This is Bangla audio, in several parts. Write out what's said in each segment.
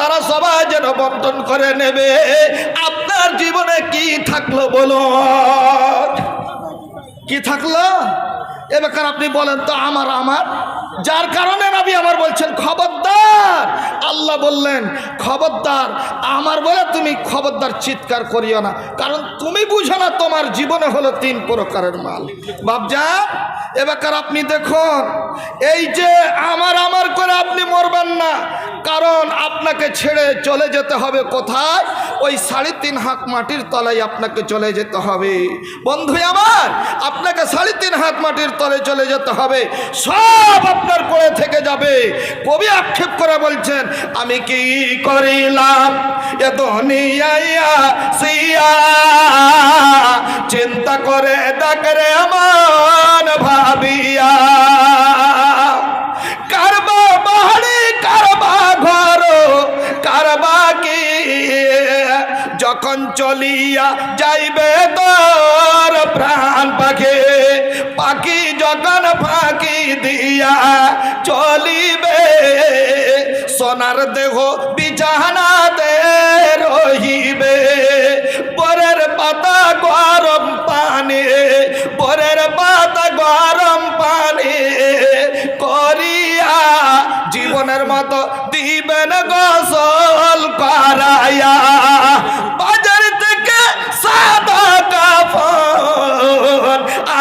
তারা সবাই যেন বন্টন করে নেবে। আপনার জীবনে কি থাকলো বলুন, কি থাকলো? এবার আপনি বলেন তো আমার আমার যার কারণে নবী আমার বলছেন খবরদার, আল্লাহ বললেন খবরদার আমার বলে তুমি খবরদার চিৎকার করিও না, কারণ তুমি বুঝো না তোমার জীবনে হলো 3 প্রকারের মাল। বাপজান এবার আপনি দেখুন, এই যে আমার আমার করে আপনি মরবেন না, কারণ আপনাকে ছেড়ে চলে যেতে হবে কোথায়? ওই 3.5 হাত মাটির তলায় আপনাকে চলে যেতে হবে। বন্ধু আমার, আপনাকে 3.5 হাত মাটির তলে চলে যেতে হবে, সব আপনার পড়ে থেকে যাবে। কবি আক্ষেপ করে বলছেন, আমি কি করিলাম এ দুনিয়ায় আসিয়া, চিন্তা করে ডাকরে আমার ভাবিয়া, কারবা বাড়ি কারবা ঘর কারবা কি, যখন চলিয়া যাইবে তোর প্রাণ পাখি, পাখি যখন ফাঁকি দিয়া চলিবে, সোনার দেহ বিছানাতে রহিবে, পরের পাতা গরম পানি, পরের পাতা গরম পানি করিয়া জীবনের মতো দিবেন গোসল করাইয়া, বাজার থেকে সাদা কাফন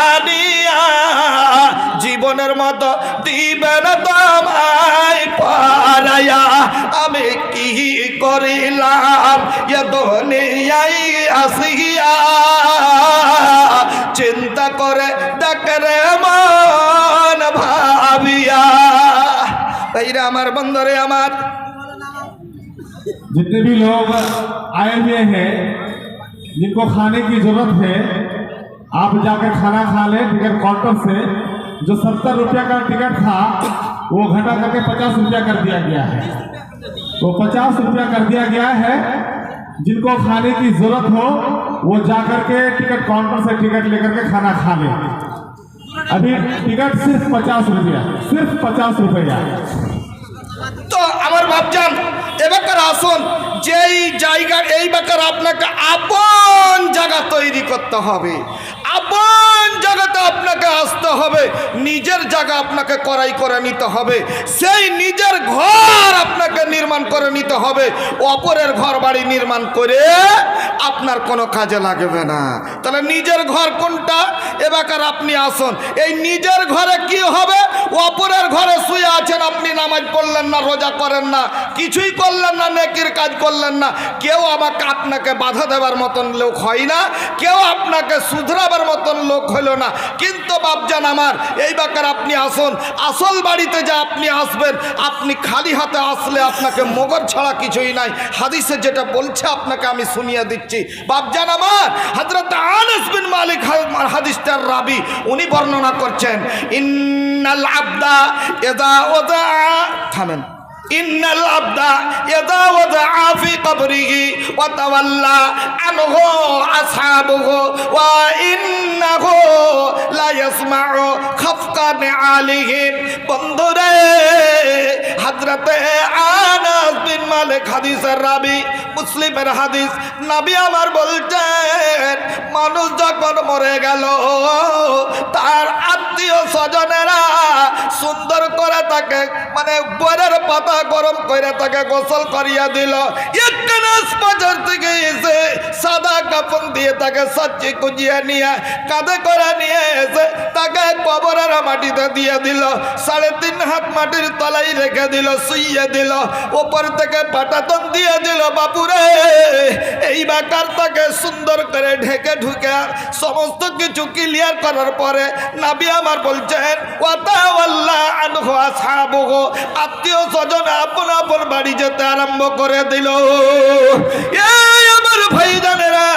আনিয়া জীবনের মতো দিবেন তোমায় পরাইয়া। আমি কি করিলাম এ দুনিয়ায় আসিয়া, চিন্তা করে দেখরে মন ভাবিয়া। ভাইরা আমার, বন্ধুরে আমার, जितने भी लोग आए हुए हैं जिनको खाने की जरूरत है, आप जाकर खाना खा लें टिकट काउंटर से। जो 70 रुपया का टिकट था वो घटा करके 50 रुपया कर दिया गया है, तो 50 रुपया कर दिया गया है। जिनको खाने की जरूरत हो वो जाकर के टिकट काउंटर से टिकट लेकर के खाना खा लें। अभी टिकट सिर्फ 50 रुपया, सिर्फ 50 रुपया। তো আমার বাপজান এবার আসুন, যেই জায়গা এই বেকার আপনাকে আপন জায়গা তৈরি করতে হবে, আপন জায়গাতে আপনাকে আসতে হবে, নিজের জায়গা আপনাকে করাই করে নিতে হবে, সেই নিজের ঘর আপনাকে নির্মাণ করে নিতে হবে। অপরের ঘর বাড়ি নির্মাণ করে আপনার কোনো কাজে লাগবে না। তাহলে নিজের ঘর কোনটা? এবার আপনি আসুন, এই নিজের ঘরে কি হবে? অপরের ঘরে শুয়ে আছেন, আপনি নামাজ পড়লেন না, রোজা করেন না, কিছুই করলেন না, নেকির কাজ করলেন না, কেউ আপনাকে বাধা দেওয়ার মতন লোক হয় না, কেউ আপনাকে শুধরাবার মতন লোক হলো না। কিন্তু বাপজান আমার, এই বাকার আপনি আসুন, আসল বাড়িতে যা আপনি আসবেন, আপনি খালি হাতে আসলে আপনাকে মগর ছাড়া কিছুই নাই। হাদিসে যেটা বলছে আপনাকে আমি শুনিয়ে দিচ্ছি। বাপজান আমার, হযরত আনাস বিন মালিক হাদিসটার রাবি, উনি বর্ণনা করছেন, ইন্নাল আবদা ইযা ওযা, থামেন, ইন্নাল আবদা ইযা ওযা ফি কবরিহি ওয়া তাওয়াল্লা আনহু আসহাবুহু ওয়া ইন্নাহু লা ইয়াসমাউ খাফকান আলাইহিম। বন্ধুরে, হযরত আনাস বিন মালিক হাদিসের রাবি, মুসলিমের হাদিস, নবী আমার বলছেন, মানুষ যখন মরে গেল তার আত্মীয় স্বজনেরা সুন্দর করে তাকে, মানে বরের পাতা গরম করে তাকে গোসল করিয়া দিল, একনাস বাজার থেকে এসে সাদা কাফন দিয়ে তাকে সাচ্চি কুজিয়ে নিয়ে কাঁধে করে নিয়ে এসে তাকে কবরের মাটিতে দিয়ে দিল, 3.5 হাত মাটির তলায় রেখে দিল, শুইয়ে দিল, ওপর থেকে পাটাতন দিয়ে দিল। বাপুরে, এই বাকার তাকে সুন্দর করে ঢেকে ঢুকে সমস্ত কিছু ক্লিয়ার করার পরে নবী আমার বলছেন, ওয়াতাওয়াল্লা আনহু আসহাবুহু, আত্মীয় স্বজন আপন আপন বাড়ি যেতে আরম্ভ করে দিল। এই আমার ভাইজানেরা,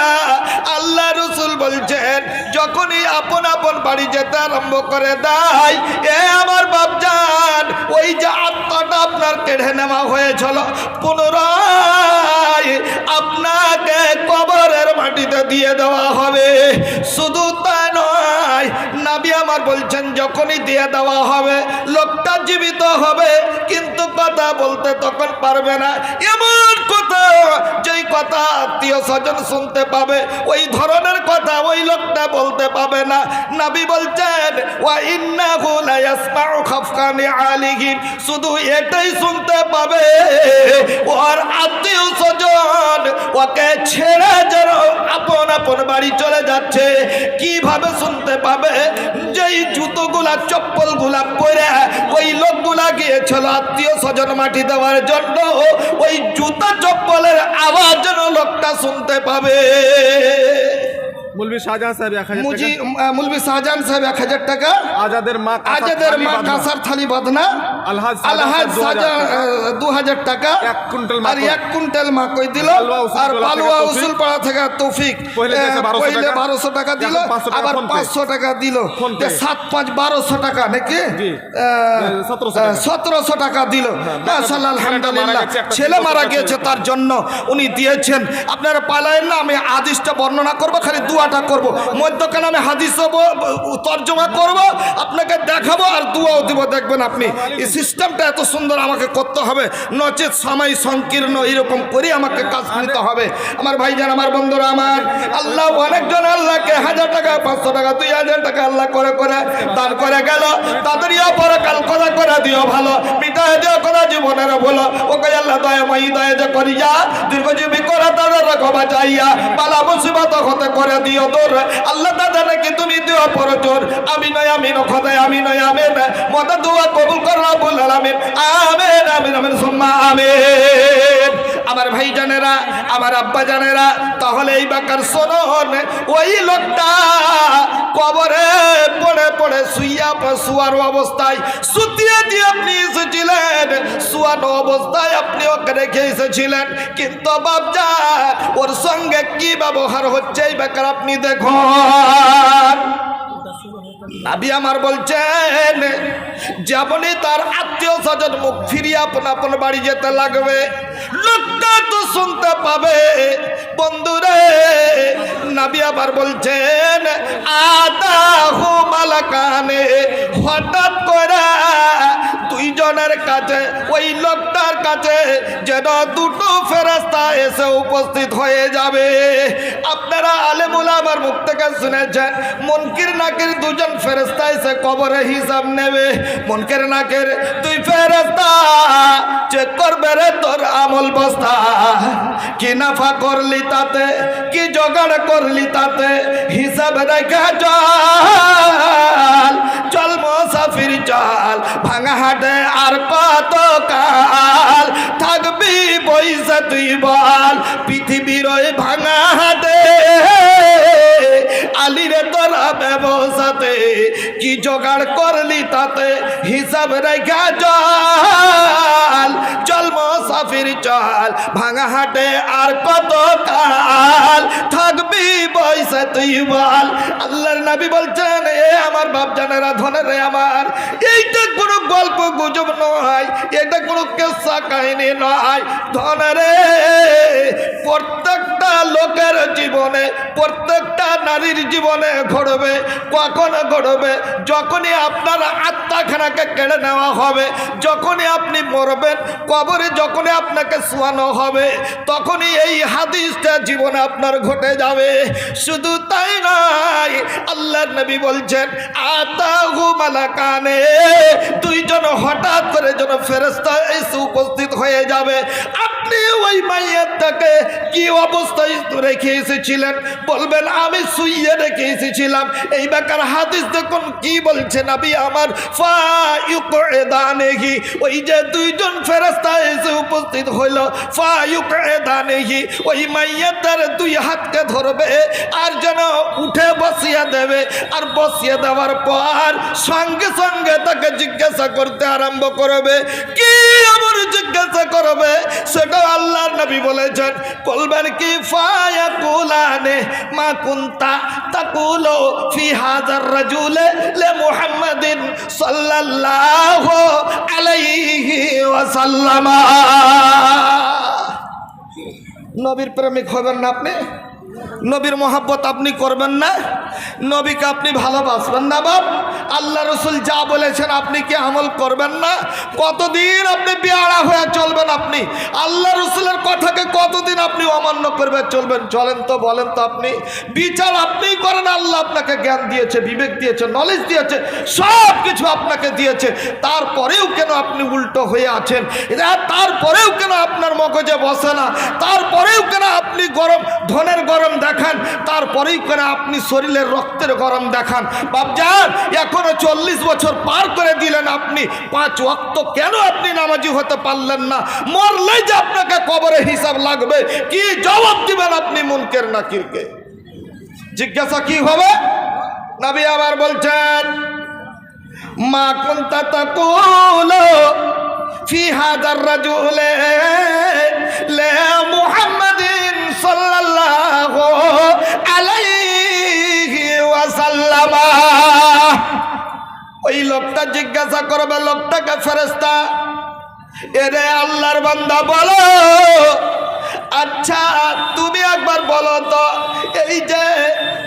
আল্লাহ রাসূল বলছেন, যখনই আপন আপন বাড়ি যেতে আরম্ভ করে দেয়, এ আমার বাপজান, ওই যে আত্মাটা আপনার কেড়ে নেওয়া হয়েছিল, পুনরায় আপনাকে কবরের মাটিতে দিয়ে দেওয়া হবে। শুধু তাই নয়, নবী আমার বলছেন, যখনই দিয়ে দেওয়া হবে লোকটা জীবিত হবে, কিন্তু কথা বলতে তখন পারবে না। এমন কথা, যেই কথা আত্মীয় স্বজন শুনতে পাবে, ওই ধরনের কথা ওই লোকটা বলতে পাবে না। নবী বলছেন ওয়া ইন্নাহু লা ইয়াসমাউ খাফকানি আলিহিম, শুধু এটাই শুনতে পাবে ওর আত্মীয় স্বজন ওকে ছেড়ে যেন আপন আপন বাড়ি চলে যাচ্ছে। কিভাবে শুনতে পাবে? যেই জুতোগুলা চপ্পলগুলা পরে ওই লোকগুলা গিয়েছিল আত্মীয় স্বজন মাটি দেওয়ার জন্য, ওই জুতা চপ্পলের আওয়াজ যেন লোকটা শুনতে পাবে। মৌলভী শাহজাহান সাহেব 1000 টাকা, মুলবি শাহজাহান সাহেব 1000 টাকা, আজাদের মা কাসার থালি বাঁধনা, আলহাজ আলহাজ 2000 টাকা, 1 কুইন্টাল মা, আর 1 কুইন্টাল মা কই দিল, আর পালুয়া উসুলপাড়া থেকে তৌফিক পहिले 1200 টাকা দিল, আবার 500 টাকা দিল, 7 5 1200 টাকা নাকি 1700 টাকা দিল। মাশাআল্লাহ, আলহামদুলিল্লাহ। ছেলে মারা গিয়েছে তার জন্য উনি দিয়েছেন। আপনারা পালায়েন না, আমি হাদিসটা বর্ণনা করব, খালি দোয়াটা করব। মধ্যখানে আমি হাদিস তর্জমা করব, আপনাকে দেখাবো আর দোয়াও দিব। দেখবেন আপনি এই সিস্টেমটা এত সুন্দর আমাকে করতে হবে, নচেত সময় সংকীর্ণ, এরকম করে আমাকে কাজ নিতে হবে। আমার ভাইজান, আমার বন্ধুরা, আমার আল্লাহ অনেকজন আল্লাহকে 1000 টাকা 500 টাকা 2000 টাকা আল্লাহ করে করে দান করে গেল। তাদেরই পরকাল কথা করে দিও ভালো, মিটায় দিও করা জীবনের বলো। ওকে আল্লাহ দয়াময়ী দয়া যে করিয়া দীর্ঘজীবী করে তাদের রকম চাইয়া বালা মুসিবত হতে করে দিও তোর আল্লাহ। তাদের নাকি তুমি দিও পরচোর। আমি নয় আমি খোদায়, আমি নয় আমিন। মদা দোয়া কবুল কর রব্বুল আলামিন। আমিন আমিন আমিন সুম্মা আমিন। আমার ভাই জানেরা, আমার আব্বা জানেরা, তাহলে এই বাকার শোনন, ওই লোকটা কবরে পড়ে পড়ে শুয়ার অবস্থায়, সুতিয়ে দিয়ে আপনি এসেছিলেন, শুয়ানো অবস্থায় আপনি ওকে রেখে এসেছিলেন, কিন্তু বাপজা ওর সঙ্গে কি ব্যবহার হচ্ছে এই বেকার আপনি দেখুন। নবী আমার বলছেন যেমনি তার আত্মীয় স্বজন মুখ ফিরিয়ে আপন আপন বাড়ি যেতে লাগবে, লোকটা তো শুনতে পাবে। বন্ধুরে, নবী আবার বলছেন আদাহু মালাকানে, হঠাৎ করে দুইজনের কাছে, ওই লোকটার কাছে যেন দুটো ফেরেশতা এসে উপস্থিত হয়ে যাবে। আপনারা আলেমুল আমার মুখ থেকে শুনেছেন মুনকির নাকির দুজন ফেরেশতা এসে কবরে হিসাব নেবে। মুনকির নাকির দুই ফেরেশতা চেক করবে রে তোর আমল বস্তা, কি নাফা করলি তাতে, কি জোগাড় করলি তাতে, হিসাব রেখে চল চল মুসাফির চল, ভাঙা হাটে আর কত কাল থাকবি বইসা তুই বল, পৃথিবীর ওই ভাঙা হাটে আলিরে তোরা ব্যবসাতে, কি জোগাড় করলি তাতে, হিসাব রেখা চল চল মুসাফির চল, ভাঙা হাটে আর কত কাল থাকবি বইসা তুই বল। আল্লাহর নবী বলছেন এ আমার বাপ জানেরা, ধনেরে আমার, এইটা কোনো গল্প গুজব নয়, এটা কোনো কেসা কাহিনী নয়। ধনেরে প্রত্যেকটা লোকের জীবনে, প্রত্যেকটা নারীর জীবনে ঘটবে। কখন ঘটবে? যখনই আপনার আত্মাখানাকে কেড়ে নেওয়া হবে, যখনই আপনি মরবেন, কবরে যখনই আপনাকে শোয়ানো হবে, তখনই এই হাদিসটা জীবনে আপনার ঘটে যাবে। শুধু তাই নয়, আল্লাহর নবী বলছেন আতাহু মালাকানে, দুইজন হঠাৎ করে যেন ফেরেশতা এসে উপস্থিত হয়ে যাবে। আপনি ওই মাইয়াটাকে কি অবস্থায় রেখে এসেছিলেন? বলবেন আমি শুইয়ে রেখে এসেছিলাম। এই বেকার হাদিস দেখুন কি বলছে নবী আমার, ফায়ুকদানেহি, ওই যে দুইজন ফেরেশতা এসে উপস্থিত হইল, ফায়ুকদানেহি, ওই মাইয়াটার দুই হাতকে ধরবে আর যেন উঠে বসিয়ে দেবে। আর বসিয়ে দেওয়ার পর সঙ্গে সঙ্গে তাকে জিজ্ঞাসা করতে আরম্ভ করবে। কি এমন জিজ্ঞাসা করবে সেটা আল্লাহর নবী বলেছেন। বলবেন কি, ফায়াকুলানে মা কুনতা তাকুলু ফি হাযার রাজুলে লি মুহাম্মাদিন সাল্লাল্লাহু আলাইহি ওয়াসাল্লাম। নবীর প্রেমিক হবেন না আপনি? নবীর মহাব্বত আপনি করবেন না? নবীকে আপনি ভালোবাসবেন না বাপ? আল্লাহ রসুল যা বলেছেন আপনি কি আমল করবেন না? কতদিন আপনি বেয়াড়া হয়ে চলবেন? আপনি আল্লাহ রসুলের কথাকে কতদিন আপনি অমান্য করবে চলবেন? চলেন তো, বলেন তো। আপনি বিচার আপনিই করেন। আল্লাহ আপনাকে জ্ঞান দিয়েছে, বিবেক দিয়েছে, নলেজ দিয়েছে, সব কিছু আপনাকে দিয়েছে। তারপরেও কেন আপনি উল্টো হয়ে আছেন? তারপরেও কেন আপনার মগজে বসে না? তারপরেও কেন আপনি গরম, ধনের গরম দেখান? তারপরেই কেন আপনি শরীরের রক্তের গরম দেখান? বাপজান, এখনো 40 বছর পার করে দিলেন, আপনি 5 ওয়াক্ত কেন আপনি নামাজি হতে পারলেন না? মরলে যে আপনাকে কবরে হিসাব লাগবে, কি জবাব দিবেন আপনি মুনকের নাকিরকে? জিজ্ঞাসা কি হবে? নবী আবার বলছেন, মা কুনতা তাকুলু ফি হাযার রাজুলি লা মুহাম্মাদিন সাল্লাল্লাহু আলাইহি ওয়াসাল্লাম। ওই লোকটা জিজ্ঞাসা করবে, লোকটাকে ফেরেশতা, এরে আল্লাহর বান্দা বলো, আচ্ছা তুমি একবার বলো তো, এই যে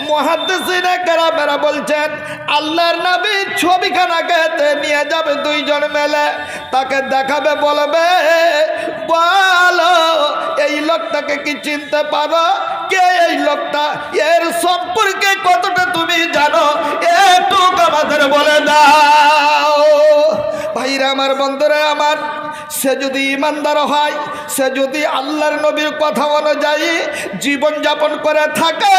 মুহাদ্দিসিনে কেরামেরা বলছেন আল্লাহর নবী ছবিখানাকে নিয়ে যাবে দুইজন মেলে, তাকে দেখাবে, বলবে বলো এই লোকটাকে কি চিনতে পারো? কে এই লোকটা? এর সম্পর্কে কতটা তুমি জানো? একটু আমাদের বলে দাও। ভাইরা আমার, বন্ধুরা আমার, সে যদি ইমানদার হয়, সে যদি আল্লাহর নবীর কথা অনুযায়ী জীবন যাপন করে থাকে,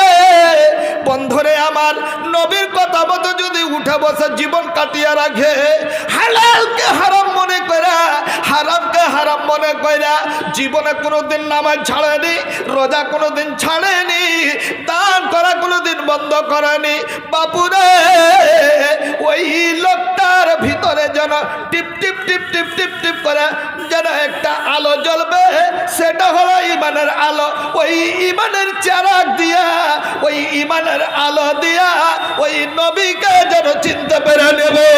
বন্ধুরে আমার, নবীর কথা মতো যদি উঠে বসে জীবন কাটিয়ে রাখে, হালালকে হারাম মনে করে, হারামকে হারাম মনে করে, জীবনে কোনোদিন নামাজ ছাড়েনি, রোজা কোনোদিন ছাড়েনি, দান করা কোনোদিন বন্ধ করেনি, বাপুরে ওই লোকটার ভিতরে যেন টিপ টিপ টিপ টিপ টিপ টিপ করে যেন একটা আলো জ্বলবে, সেটা হলো ইমানের আলো। ওই ইমানের চারাক দিয়া, ওই ইমানের আলো দিয়া ওই নবীকে যেন চিনতে পেরে নেবে,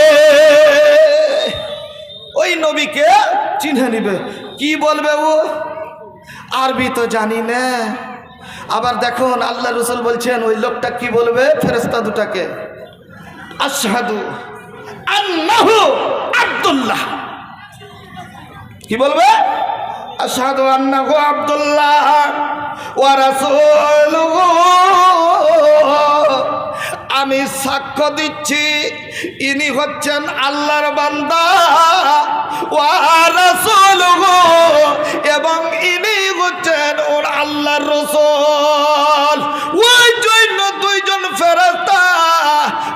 ওই নবীকে চিনে নিবে। কি বলবে ও? আরবি তো জানি না। আবার দেখুন আল্লাহ রসুল বলছেন ওই লোকটা কি বলবে ফেরেশতা দুটাকে, আশহাদু আন্নাহু আব্দুল্লাহ। কি বলবে? আশহাদু আন্নাহু আব্দুল্লাহ ওয়া রাসূলুহু। আমি সাক্ষ্য দিচ্ছি ইনি হচ্ছেন আল্লাহর বান্দা ওয়া রাসূলুহু, এবং ইনি হচ্ছেন ওর আল্লাহর রাসূল। ওই জন্য দুইজন ফেরেশতা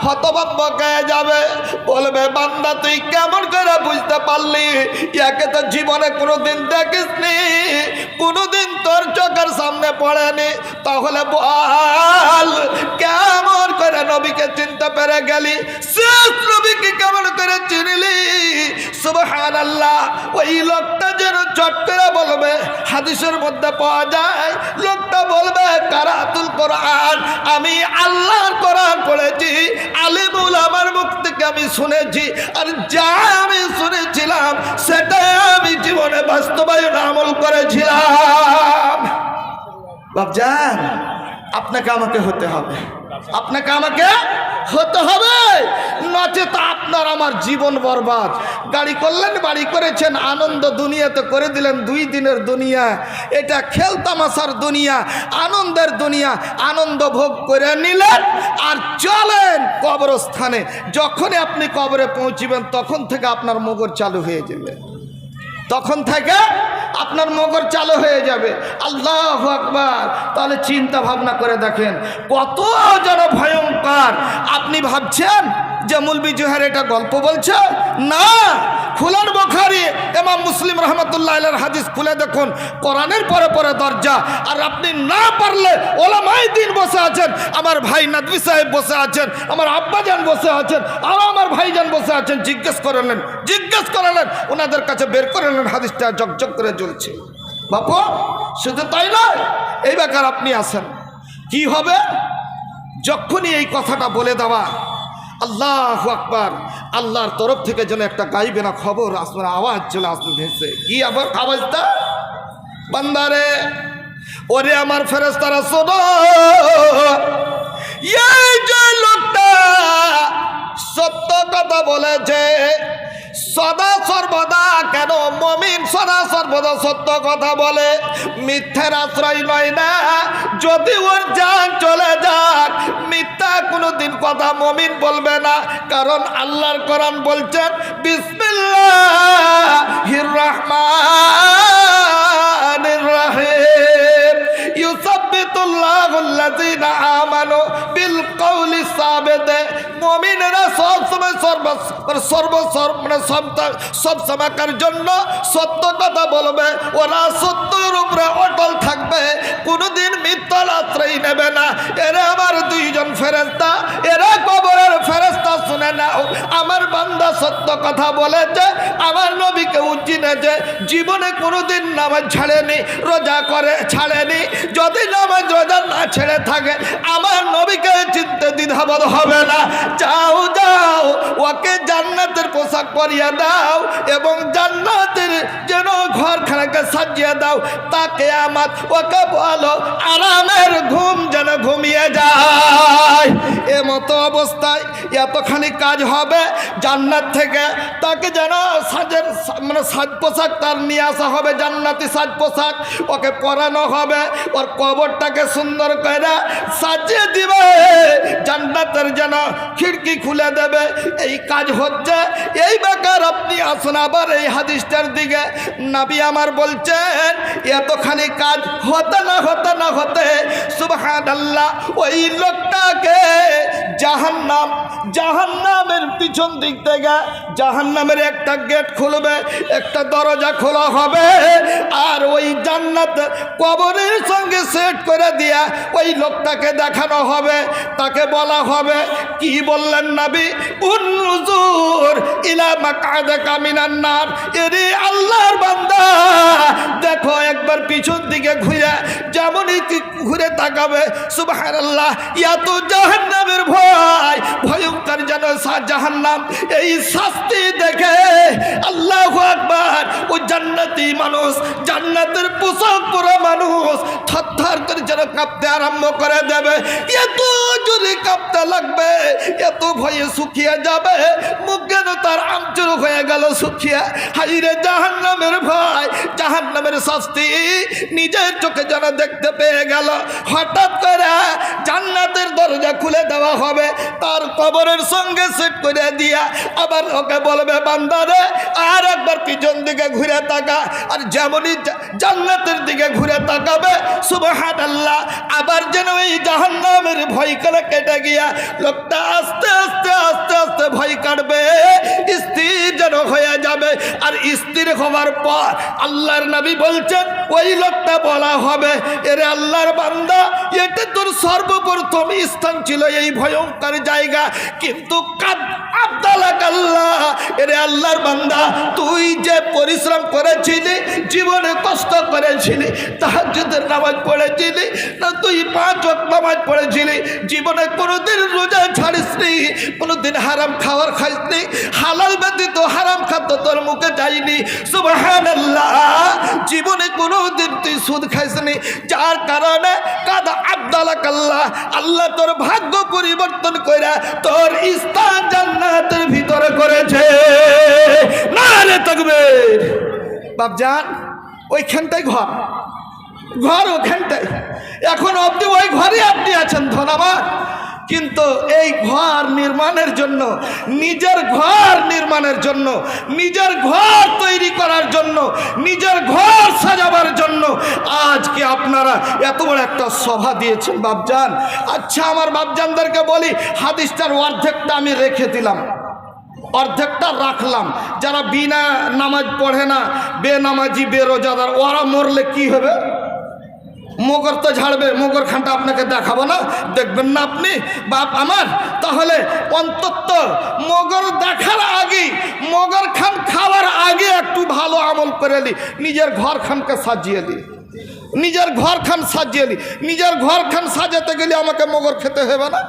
হতভম্ব হয়ে যাবে, বলবে বান্দা তুই কেমন করে বুঝতে পারলি? একে তো জীবনে কোনোদিন দেখিসনি, কোনোদিন তোর চোখের সামনে পড়েনি, তাহলে বল কেমন করে নবীকে চিনতে পেরে গেলি? শেষ নবীকে কেমন করে চিনলি? সুবহানাল্লাহ। ওই লোকটা যেন চট করে বলবে, হাদিসের মধ্যে পাওয়া যায়, লোকটা বলবে কারাতুল কোরআন, আমি আল্লাহর কোরআন পড়েছি, আলিম উলামার মুখ থেকে আমি শুনেছি, আর যা আমি শুনেছিলাম সেটাই আমি জীবনে বাস্তবায়ন আমল করেছিলাম। বাপজান, আপনাকে আমাকে হতে হবে, আপনাকে আমাকে হতে হবে, নচেত আপনার আমার জীবন বরবাদ। গাড়ি করলেন, বাড়ি করেছেন, আনন্দ দুনিয়াতে করে দিলেন, 2 দিনের দুনিয়া, এটা খেলতামাশার দুনিয়া, আনন্দের দুনিয়া, আনন্দ ভোগ করে নিলেন আর চলেন কবরস্থানে। যখনই আপনি কবরে পৌঁছিবেন তখন থেকে আপনার মগজ চালু হয়ে যাবে, তখন থেকে আপনার মগজ চালু হয়ে যাবে। আল্লাহু আকবার। তাহলে চিন্তা ভাবনা করে দেখেন কত যেন ভয়ঙ্কর। আপনি ভাবছেন যে মৌলভী জোহর এটা গল্প বলছে? না, খুলেন বুখারী, ইমাম মুসলিম রাহমাতুল্লাহ আলাইহির হাদিস খুলে দেখুন, কোরআনের পরে পরে দরজা। আর আপনি না পারলে ওলামায়ে দ্বীন বসে আছেন, আমার ভাই নাদভী সাহেব বসে আছেন, আমার আব্বাজান বসে আছেন, আর আমার ভাইজান বসে আছেন, জিজ্ঞেস করলেন ওনাদের কাছে বের করলেন, হাদিসটা জকজক করে জ্বলছে। বাপু শুধু তাই নয়, এই ব্যাপার আপনি আসেন, কি হবে যখনই এই কথাটা বলে দেওয়া, আল্লাহু আকবার, আল্লাহর তরফ থেকে যেন একটা গাইবে না খবর আসবে, আওয়াজ চলে আসবে ভেসে। কি আবার আওয়াজটা? বান্দারে, ওরে আমার ফেরেশতারা শোনো, এই যে লোকটা সত্য কথা বলেছে, সদা সর্বদা, কেন মুমিন সদা সর্বদা সত্য কথা বলে, মিথ্যার আশ্রয় নয় না। যদি ওর জান চলে যাক, মিথ্যা কোনোদিন কথা মুমিন বলবে না। কারণ আল্লাহর কোরআন বলছেন, বিসমিল্লাহির রহমানির রহিম, ইউসাব্বিতুল্লাহুল্লাযীনা আমানু বিল কওলি সাবিত। মুমিনেরা সবসময় সব সময়কার জন্য সত্য কথা বলবে, ওরা সত্যের উপরে অটল থাকবে, কোনোদিন মিথ্যার আশ্রয় নেবে না। এরা আমার দুইজন ফেরেশতা, এরা কবরের ফেরেশতা। শুনে নাও, আমার বান্দা সত্য কথা বলেছে, আমার নবীকে চিনেছে, জীবনে কোনোদিন নামাজ ছাড়েনি, রোজা করে ছাড়েনি। যদি নামাজ রোজা না ছেড়ে থাকে, আমার নবীকে চিনতে দ্বিধাবোধ হবে না। যাও যাও, ওকে জান্নাতের পোশাক পরিয়ে দাও এবং জান্নাতের যেন ঘরখানাকে সাজিয়ে দাও। তাকে আমার ওকে বলো আরামের ঘুম যেন ঘুমিয়ে যায়। এমতো অবস্থায় এতখানি কাজ হবে জান্নাত থেকে, তাকে যেন সাজের সাজ পোশাক তার নিয়ে আসা হবে, জান্নাতি সাজ পোশাক ওকে পরানো হবে, ওর কবরটাকে সুন্দর করে সাজিয়ে দিবে, জান্নাতের যেন খিড়কি খুলে দেবে। এই কাজ হচ্ছে। এই বেকার আপনি আসুন আবার এই হাদিসটার দিকে। নবী আমার বলছেন, এতখানি কাজ হতে না হতে সুবহানাল্লাহ, ওই লোকটাকে জাহান্নামের পিছন দিক থেকে জাহান্নামের একটা গেট খুলবে, একটা দরজা খোলা হবে, আর ওই জান্নাত কবরের সঙ্গে সেট করে দিয়া ওই লোকটাকে দেখানো হবে। তাকে বলা হবে, কি বললেন নবী? উনজুর ইলা মাকআদাকা মিনান নার। এরে আল্লাহর বান্দা, দেখো একবার পিছন দিকে ঘুরে, যেমনই ঘুরে তাকাবে, সুবহানাল্লাহ, এত জাহান্নামের ভয়ঙ্কর যেন জাহান্নাম। এই শাস্তি দেখে আল্লাহু আকবার, ওই জান্নাতি মানুষ, জান্নাতের পোশাক পরা মানুষ থরথর করে যেন কাঁপতে আরম্ভ করে দেবে। এত জোরে কাঁপতে লাগবে, এত ভয়ে শুকিয়ে যাবে, মুখ যেন তার আমচুর হয়ে গেল শুকিয়ে। হাইরে জাহান্নামের ভয়, জাহান্নামের শাস্তি নিজের চোখে যেন দেখতে পেয়ে গেল। হঠাৎ করে জান্নাতের দরজা খুলে দেওয়া হবে, তার কবরের সঙ্গে সেট করে দিয়া আবার ওকে বলবে, বান্দারে আর একবার পিছন দিকে ঘুরে তাকা। আর যেমনই জান্নাতের দিকে ঘুরে তাকাবে, সুবহানাল্লাহ, আবার যেন এই জাহান্নামের ভয় করে কেটে গিয়া লোকটা আস্তে আস্তে আস্তে আস্তে ভয় কাটবে, স্থির যেন হয়ে যাবে। আর স্থির হওয়ার পর আল্লাহর নবী বলছেন, ওই লোকটা বলা হবে, এরে আল্লাহর বান্দা, এটা তোর সর্বপ্রথম স্থান ছিল এই ভয়ঙ্কর জায়গা, কিন্তু আল্লাহ, এরে আল্লাহর বান্দা, তুই যে পরিশ্রম করেছিলি, জীবনে কষ্ট করেছিলি, তাহাজ্জুদের নামাজ পড়েছিলি না, তুই 5 ওয়াক্ত নামাজ পড়েছিলি, জীবনে কোনোদিন রোজা ছাড়িসনি, কোনোদিন হারাম খাবার খাইসনি, হালাল ব্যতীত হারাম খাদ্য তোর মুখে যায়নি, সুবহানাল্লাহ, জীবনে কোনোদিন তুই সুদ খাইসনি, যার কারণে আল্লাহ তোর ভাগ্য পরিবর্তন করে তোর স্থান জান্নাতের ভিতরে করেছে। নারে তাকবীর। বাপজান, ওইখানটাই ঘর ওখানটাই, এখন অবধি ওই ঘরে আপনি আছেন ধন্যবাদ। কিন্তু এই ঘর নির্মাণের জন্য, নিজের ঘর নির্মাণের জন্য, নিজের ঘর তৈরি করার জন্য, নিজের ঘর সাজাবার জন্য আজকে আপনারা এত বড় একটা সভা দিয়েছেন বাপজান। আচ্ছা, আমার বাপজানদেরকে বলি, হাদিসটার অর্ধেকটা আমি রেখে দিলাম, অর্ধেকটা রাখলাম। যারা বিনা নামাজ পড়ে না, বেনামাজি, বেরোজাদার, ওরা মরলে কি হবে? মগর তো ঝাড়বে, মগর খানটা আপনাকে দেখাবো না, দেখবেন না আপনি বাপ আমার? তাহলে অন্তত মগর দেখার আগে, মগর খান খাওয়ার আগে একটু ভালো আমল করে নি, নিজের ঘর খানকে সাজিয়ে নি, নিজের ঘর খান সাজিয়ে নি। নিজের ঘর খান সাজাতে গেলে আমাকে মগর খেতে হবে না,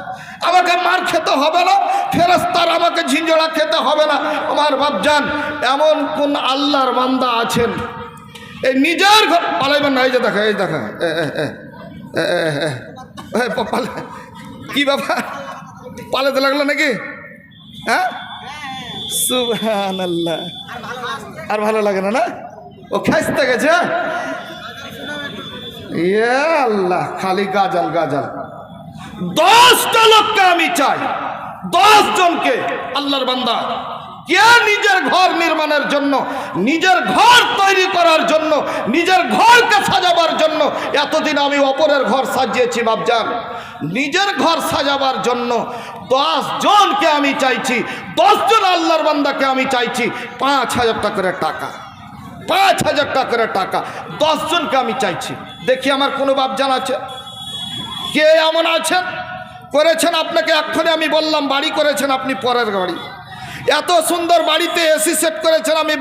আমাকে মার খেতে হবে না, ফেরেশতার আমাকে ঝিঞ্জড়া খেতে হবে না। আমার বাপজান, এমন কোন আল্লাহর বান্দা আছেন এই নিজের ঘর পালাইবেন না। এই যে দেখা, এই দেখা, কি ব্যাপার, পালাতে লাগলো নাকি? হ্যাঁ, সুবহানাল্লাহ। আর ভালো লাগে না? না, ও খাইতে গেছে। ইয়ে আল্লাহ, খালি গাজাল গাজাল। 10টা লোককে আমি চাই, 10 জনকে, আল্লাহর বান্দা, কে নিজের ঘর নির্মাণের জন্য, নিজের ঘর তৈরি করার জন্য, নিজের ঘরকে সাজাবার জন্য, এতদিন আমি অপরের ঘর সাজিয়েছি বাপজান, নিজের ঘর সাজাবার জন্য 10 জনকে আমি চাইছি। 10 জন আল্লাহর বান্দাকে আমি চাইছি 5,000 টাকা করে টাকা, 5,000 টাকা করে টাকা 10 জনকে আমি চাইছি। দেখি আমার কোনো বাপজান আছে? কে এমন আছেন? করেছেন? আপনাকে এক্ষণে আমি বললাম বাড়ি করেছেন আপনি, পরের বাড়ি, এত সুন্দর বাড়িতে এসি সেট করেছেন, আমি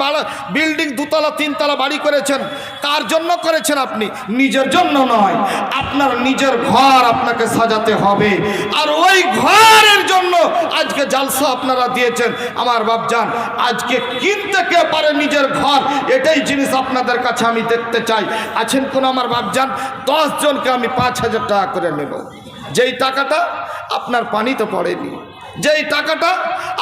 বিল্ডিং 2তলা 3তলা বাড়ি করেছেন। কার জন্য করেছেন আপনি? নিজের জন্য নয়, আপনার নিজের ঘর আপনাকে সাজাতে হবে। আর ওই ঘরের জন্য আজকে জালসা আপনারা দিয়েছেন। আমার বাপজান, আজকে কিনতে কে পারে নিজের ঘর, এটাই জিনিস আপনাদের কাছে আমি দেখতে চাই। আছেন কোন আমার বাপজান? 10 জনকে আমি 5,000 টাকা করে নেব। যেই টাকাটা আপনার পানিতে পড়েনি, যেই টাকাটা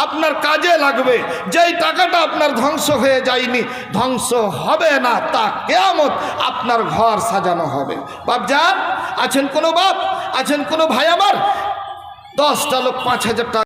আপনার কাজে লাগবে, যেই টাকাটা আপনার ধ্বংস হয়ে যায়নি, ধ্বংস হবে না, তা কিয়ামত আপনার ঘর সাজানো হবে। বাপজান, আছেন কোনো বাপ, আছেন কোনো ভাই আমার? 10টা লোক 5,000 টাকা